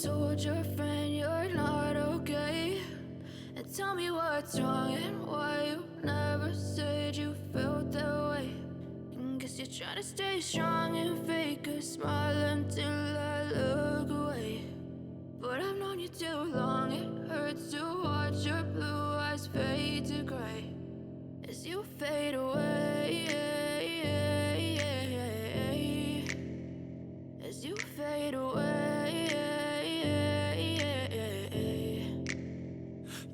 told your friend you're not okay? And tell me what's wrong and why you never said you felt that way. And guess you're trying to stay strong and fake a smile until I look away. But I've known you too long, it hurts to watch your blue eyes fade to gray as you fade away, as you fade away.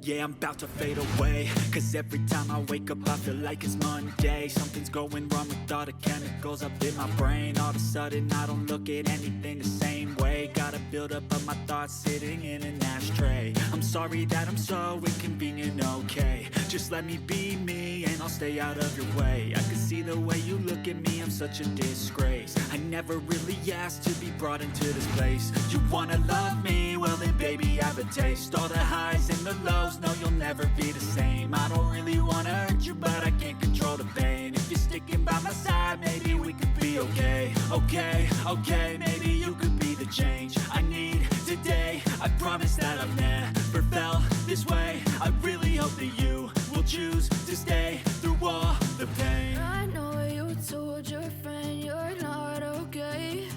Yeah, I'm about to fade away, cause every time I wake up I feel like it's Monday. Something's going wrong with all the chemicals up in my brain. All of a sudden I don't look at anything the same way. Gotta build up of my thoughts sitting in an ashtray. I'm sorry that I'm so inconvenient, okay? Just let me be me and I'll stay out of your way. I can see the way you look at me, I'm such a disgrace. I never really asked to be brought into this place. You wanna love me? Well then baby I have a taste. All the highs and the lows, no you'll never be the same. I don't really wanna hurt you but I can't control the pain. If you're sticking by my side maybe we could be okay. Okay, maybe you could be the change I need today. I promise that I've never felt this way. I really hope that you will choose to stay through all the pain. I know you told your friend you're not okay.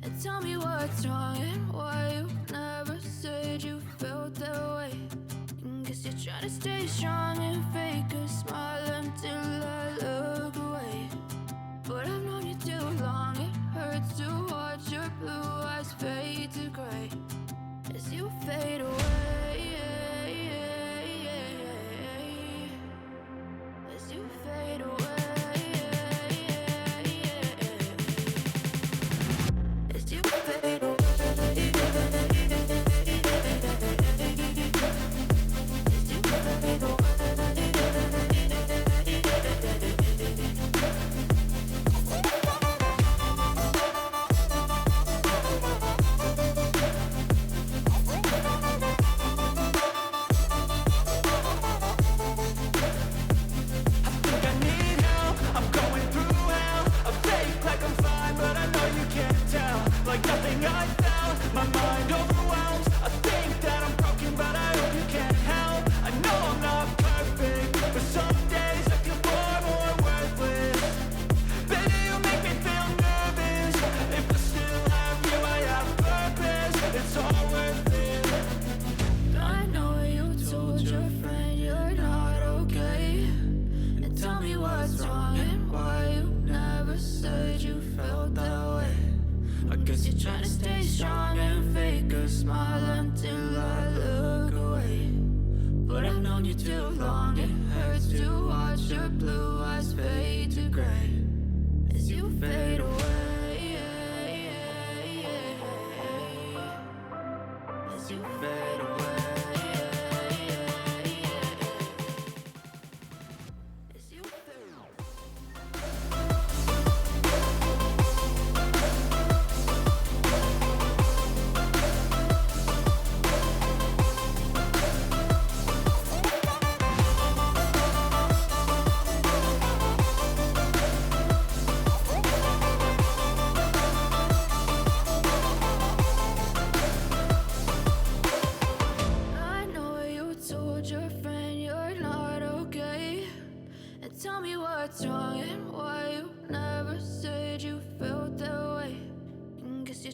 And tell me what's wrong and why you never said you felt that way. And guess you're trying to stay strong and fake a smile until I look away. But I've known you too long, it hurts to watch your blue eyes fade to gray as you fade away, as you fade away, as you fade away.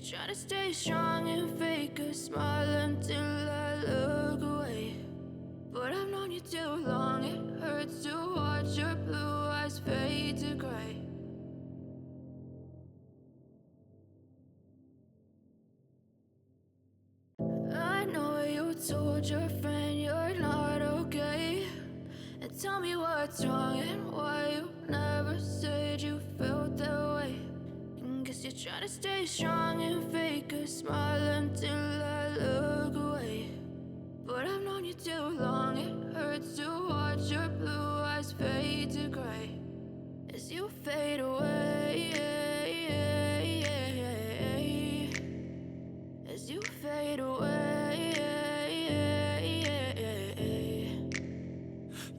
Try to stay strong and fake a smile until I look away. But I've known you too long, it hurts to watch your blue eyes fade to gray. I know you told your friend you're not okay. And tell me what's wrong and why you never said you felt that way. Guess you're trying to stay strong and fake a smile until I look away. But I've known you too long, it hurts to watch your blue eyes fade to gray as you fade away, as you fade away.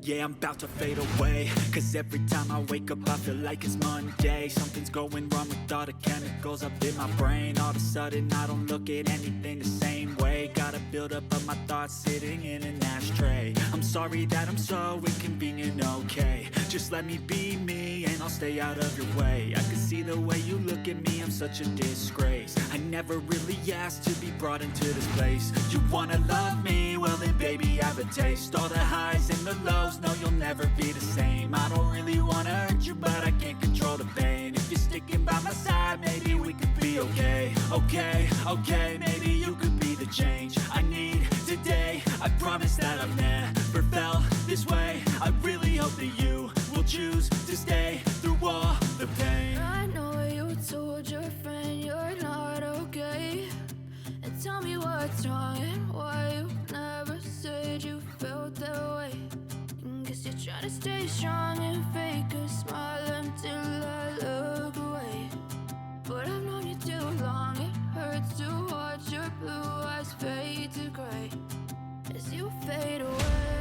Yeah, I'm about to fade away, cause every time I wake up I feel like it's Monday. Something's going wrong with all the chemicals up in my brain. All of a sudden I don't look at anything the same way. Gotta build up of my thoughts sitting in an ashtray. I'm sorry that I'm so inconvenient, okay. Just let me be me and I'll stay out of your way. I can see the way you look at me, I'm such a disgrace. I never really asked to be brought into this place. You wanna love me? Well then baby have a taste. All the highs and the lows, no you'll never be the same. I don't really wanna hurt you but I can't control the pain. If you're sticking by my side, maybe we could be okay. Okay, maybe you could be the change I need today. I promise that I've never felt this way. I really hope that you will choose to stay through all the pain. I know you told your friend you're not okay, and tell me what's wrong and why you never said you felt that way. Guess you're trying to stay strong and fake a smile until I look away. But I've known you too long, it hurts to watch your blue eyes fade to gray as you fade away.